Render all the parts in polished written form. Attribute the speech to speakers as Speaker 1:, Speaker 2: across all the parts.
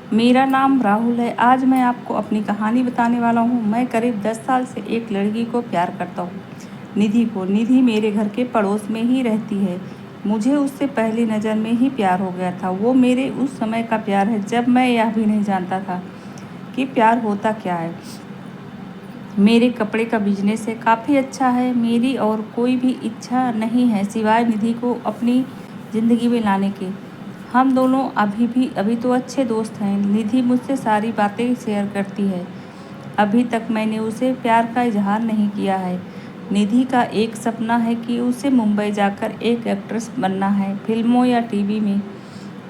Speaker 1: मेरा नाम राहुल है। आज मैं आपको अपनी कहानी बताने वाला हूँ। मैं करीब 10 साल से एक लड़की को प्यार करता हूँ, निधि को। निधि मेरे घर के पड़ोस में ही रहती है। मुझे उससे पहली नज़र में ही प्यार हो गया था। वो मेरे उस समय का प्यार है जब मैं यह भी नहीं जानता था कि प्यार होता क्या है। मेरे कपड़े का बिजनेस है, काफ़ी अच्छा है। मेरी और कोई भी इच्छा नहीं है सिवाय निधि को अपनी ज़िंदगी में लाने के। हम दोनों अभी तो अच्छे दोस्त हैं। निधि मुझसे सारी बातें शेयर करती है। अभी तक मैंने उसे प्यार का इजहार नहीं किया है। निधि का एक सपना है कि उसे मुंबई जाकर एक एक्ट्रेस बनना है, फिल्मों या टीवी में।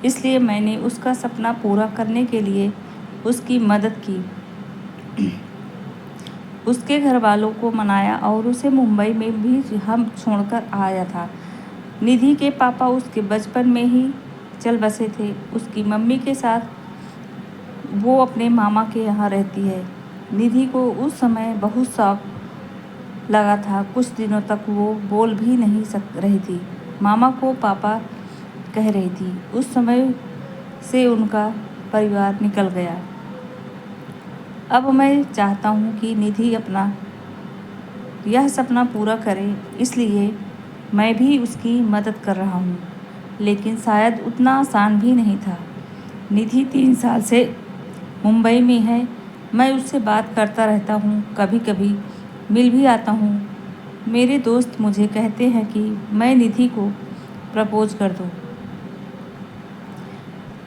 Speaker 1: इसलिए मैंने उसका सपना पूरा करने के लिए उसकी मदद की, उसके घर वालों को मनाया और उसे मुंबई में भी हम छोड़कर आया था। निधि के पापा उसके बचपन में ही चल बसे थे। उसकी मम्मी के साथ वो अपने मामा के यहाँ रहती है। निधि को उस समय बहुत शौक लगा था। कुछ दिनों तक वो बोल भी नहीं सक रही थी, मामा को पापा कह रही थी। उस समय से उनका परिवार निकल गया। अब मैं चाहता हूँ कि निधि अपना यह सपना पूरा करे, इसलिए मैं भी उसकी मदद कर रहा हूँ। लेकिन शायद उतना आसान भी नहीं था। निधि 3 साल से मुंबई में है। मैं उससे बात करता रहता हूँ, कभी कभी मिल भी आता हूँ। मेरे दोस्त मुझे कहते हैं कि मैं निधि को प्रपोज कर दूँ।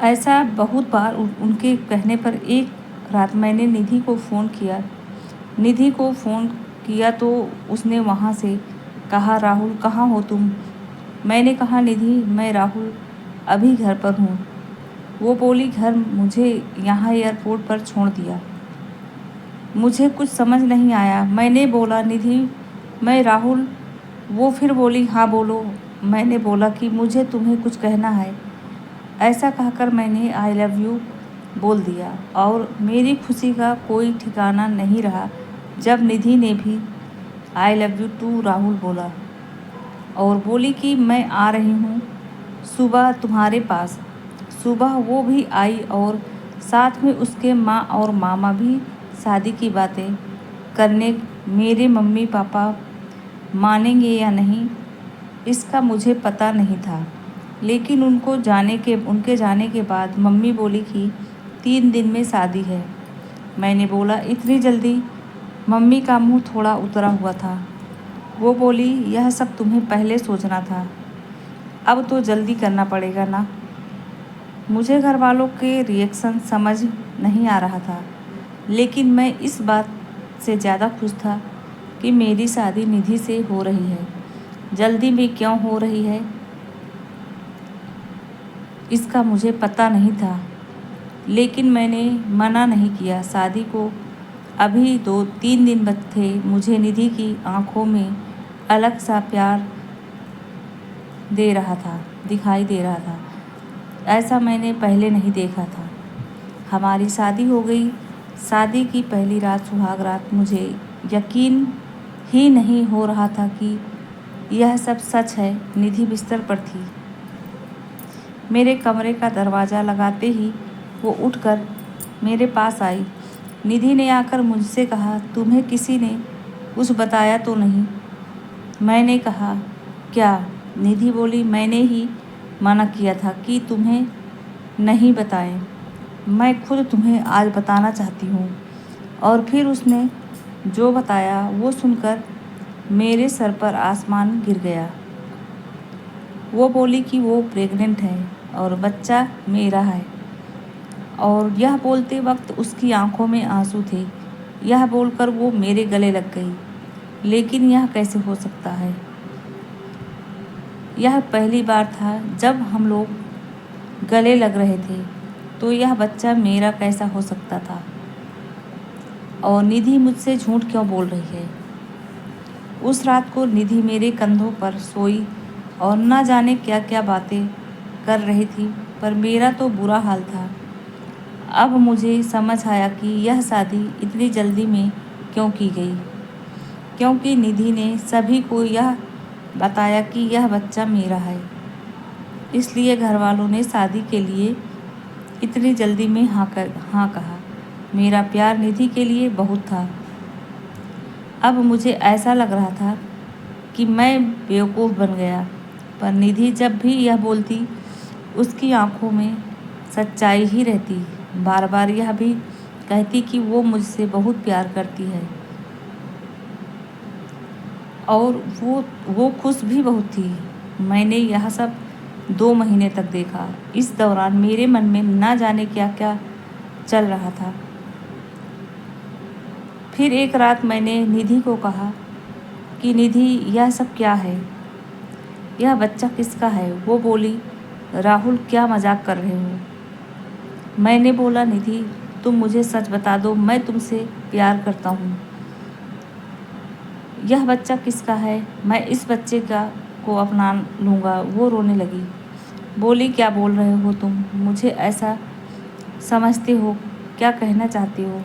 Speaker 1: ऐसा बहुत बार उनके कहने पर एक रात मैंने निधि को फ़ोन किया तो उसने वहाँ से कहा, राहुल कहाँ हो तुम? मैंने कहा, निधि मैं राहुल अभी घर पर हूँ। वो बोली, घर? मुझे यहाँ एयरपोर्ट पर छोड़ दिया। मुझे कुछ समझ नहीं आया। मैंने बोला, निधि मैं राहुल। वो फिर बोली, हाँ बोलो। मैंने बोला कि मुझे तुम्हें कुछ कहना है। ऐसा कहकर मैंने आई लव यू बोल दिया और मेरी खुशी का कोई ठिकाना नहीं रहा जब निधि ने भी I love you too Rahul बोला और बोली कि मैं आ रही हूँ सुबह तुम्हारे पास। सुबह वो भी आई और साथ में उसके माँ और मामा भी। शादी की बातें करने मेरे मम्मी पापा मानेंगे या नहीं इसका मुझे पता नहीं था, लेकिन उनके जाने के बाद मम्मी बोली कि 3 दिन में शादी है। मैंने बोला, इतनी जल्दी? मम्मी का मुंह थोड़ा उतरा हुआ था। वो बोली, यह सब तुम्हें पहले सोचना था, अब तो जल्दी करना पड़ेगा ना। मुझे घर वालों के रिएक्शन समझ नहीं आ रहा था, लेकिन मैं इस बात से ज़्यादा खुश था कि मेरी शादी निधि से हो रही है। जल्दी में क्यों हो रही है इसका मुझे पता नहीं था, लेकिन मैंने मना नहीं किया। शादी को अभी 2-3 दिन बच थे। मुझे निधि की आंखों में अलग सा प्यार दिखाई दे रहा था। ऐसा मैंने पहले नहीं देखा था। हमारी शादी हो गई। शादी की पहली रात सुहाग रात। मुझे यकीन ही नहीं हो रहा था कि यह सब सच है। निधि बिस्तर पर थी। मेरे कमरे का दरवाज़ा लगाते ही वो उठकर मेरे पास आई। निधि ने आकर मुझसे कहा, तुम्हें किसी ने कुछ बताया तो नहीं? मैंने कहा, क्या? निधि बोली, मैंने ही मना किया था कि तुम्हें नहीं बताएं। मैं खुद तुम्हें आज बताना चाहती हूँ। और फिर उसने जो बताया वो सुनकर मेरे सर पर आसमान गिर गया। वो बोली कि वो प्रेग्नेंट है और बच्चा मेरा है। और यह बोलते वक्त उसकी आंखों में आंसू थे। यह बोलकर वो मेरे गले लग गई। लेकिन यह कैसे हो सकता है? यह पहली बार था जब हम लोग गले लग रहे थे, तो यह बच्चा मेरा कैसा हो सकता था? और निधि मुझसे झूठ क्यों बोल रही है? उस रात को निधि मेरे कंधों पर सोई और न जाने क्या क्या बातें कर रही थी, पर मेरा तो बुरा हाल था। अब मुझे समझ आया कि यह शादी इतनी जल्दी में क्यों की गई, क्योंकि निधि ने सभी को यह बताया कि यह बच्चा मेरा है। इसलिए घर वालों ने शादी के लिए इतनी जल्दी में हाँ कहा। मेरा प्यार निधि के लिए बहुत था। अब मुझे ऐसा लग रहा था कि मैं बेवकूफ़ बन गया, पर निधि जब भी यह बोलती उसकी आंखों में सच्चाई ही रहती। बार बार यह भी कहती कि वो मुझसे बहुत प्यार करती है और वो खुश भी बहुत थी। मैंने यह सब 2 महीने तक देखा। इस दौरान मेरे मन में ना जाने क्या क्या चल रहा था। फिर एक रात मैंने निधि को कहा कि निधि, यह सब क्या है? यह बच्चा किसका है? वो बोली, राहुल, क्या मजाक कर रहे हो? मैंने बोला, निधि, तुम मुझे सच बता दो, मैं तुमसे प्यार करता हूँ। यह बच्चा किसका है? मैं इस बच्चे को अपना लूँगा। वो रोने लगी। बोली, क्या बोल रहे हो तुम? मुझे ऐसा समझते हो? क्या कहना चाहते हो?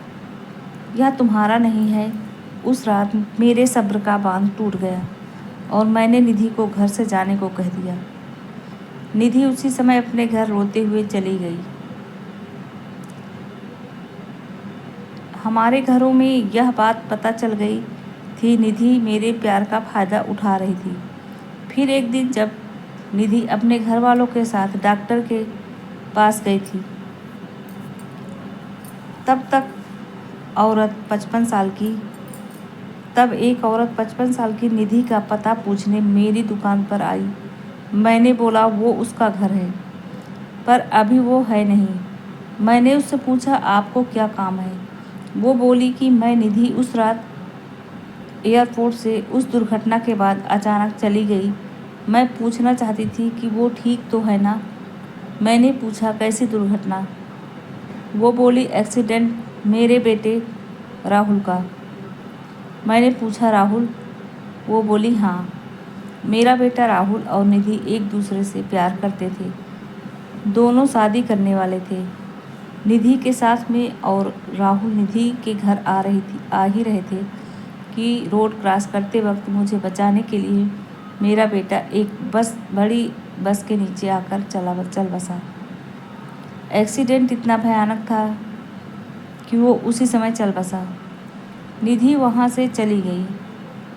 Speaker 1: यह तुम्हारा नहीं है। उस रात मेरे सब्र का बांध टूट गया और मैंने निधि को घर से जाने को कह दिया। निधि उसी समय अपने घर रोते हुए चली गई। हमारे घरों में यह बात पता चल गई थी। निधि मेरे प्यार का फ़ायदा उठा रही थी। फिर एक दिन जब निधि अपने घर वालों के साथ डॉक्टर के पास गई थी, तब एक औरत 55 साल की निधि का पता पूछने मेरी दुकान पर आई। मैंने बोला वो उसका घर है, पर अभी वो है नहीं। मैंने उससे पूछा, आपको क्या काम है? वो बोली कि मैं निधि उस रात एयरपोर्ट से उस दुर्घटना के बाद अचानक चली गई। मैं पूछना चाहती थी कि वो ठीक तो है ना? मैंने पूछा, कैसी दुर्घटना? वो बोली, एक्सीडेंट मेरे बेटे राहुल का। मैंने पूछा, राहुल? वो बोली, हाँ। मेरा बेटा राहुल और निधि एक दूसरे से प्यार करते थे। दोनों शादी करने वाले थे निधि के साथ में, और राहुल निधि के घर आ ही रहे थे कि रोड क्रॉस करते वक्त मुझे बचाने के लिए मेरा बेटा एक बड़ी बस के नीचे आकर चल बसा। एक्सीडेंट इतना भयानक था कि वो उसी समय चल बसा। निधि वहाँ से चली गई।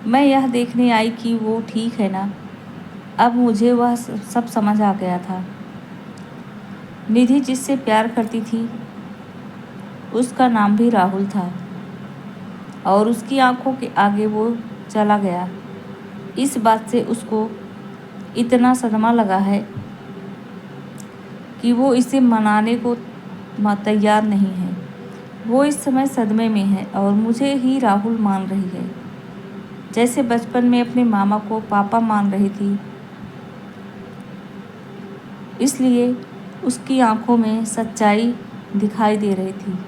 Speaker 1: मैं यह देखने आई कि वो ठीक है ना। अब मुझे वह सब समझ आ गया था। निधि जिससे प्यार करती थी उसका नाम भी राहुल था, और उसकी आंखों के आगे वो चला गया। इस बात से उसको इतना सदमा लगा है कि वो इसे मनाने को तैयार नहीं है। वो इस समय सदमे में है और मुझे ही राहुल मान रही है, जैसे बचपन में अपने मामा को पापा मान रही थी। इसलिए उसकी आंखों में सच्चाई दिखाई दे रही थी।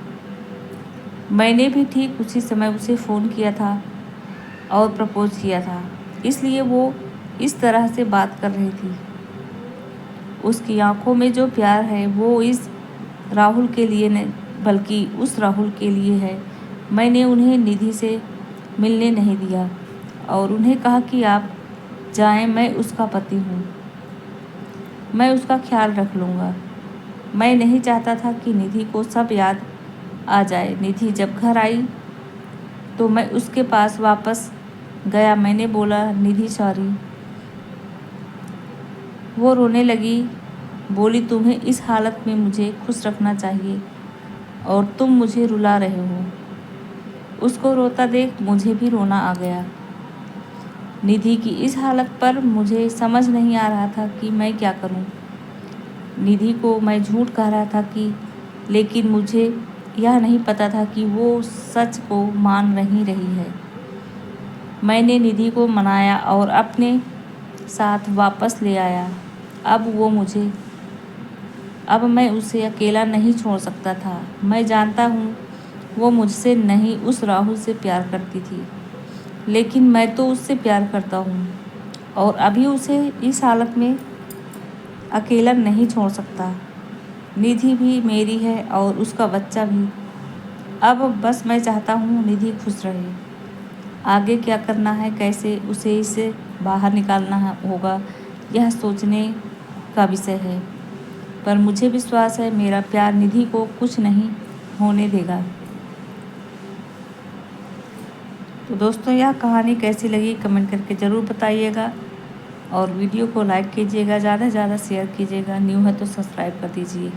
Speaker 1: मैंने भी ठीक उसी समय उसे फ़ोन किया था और प्रपोज किया था, इसलिए वो इस तरह से बात कर रही थी। उसकी आंखों में जो प्यार है वो इस राहुल के लिए नहीं, बल्कि उस राहुल के लिए है। मैंने उन्हें निधि से मिलने नहीं दिया और उन्हें कहा कि आप जाएं, मैं उसका पति हूँ, मैं उसका ख्याल रख लूँगा। मैं नहीं चाहता था कि निधि को सब याद आ जाए। निधि जब घर आई तो मैं उसके पास वापस गया। मैंने बोला, निधि सॉरी। वो रोने लगी। बोली, तुम्हें इस हालत में मुझे खुश रखना चाहिए और तुम मुझे रुला रहे हो। उसको रोता देख मुझे भी रोना आ गया। निधि की इस हालत पर मुझे समझ नहीं आ रहा था कि मैं क्या करूं। निधि को मैं झूठ कह रहा था लेकिन मुझे यह नहीं पता था कि वो सच को मान नहीं रही है। मैंने निधि को मनाया और अपने साथ वापस ले आया। अब मैं उसे अकेला नहीं छोड़ सकता था। मैं जानता हूँ वो मुझसे नहीं, उस राहुल से प्यार करती थी, लेकिन मैं तो उससे प्यार करता हूँ और अभी उसे इस हालत में अकेला नहीं छोड़ सकता। निधि भी मेरी है और उसका बच्चा भी। अब बस मैं चाहता हूँ निधि खुश रहे। आगे क्या करना है, कैसे उसे इससे बाहर निकालना होगा, यह सोचने का विषय है। पर मुझे विश्वास है मेरा प्यार निधि को कुछ नहीं होने देगा। तो दोस्तों यह कहानी कैसी लगी कमेंट करके ज़रूर बताइएगा और वीडियो को लाइक कीजिएगा, ज़्यादा से ज़्यादा शेयर कीजिएगा। न्यू है तो सब्सक्राइब कर दीजिए।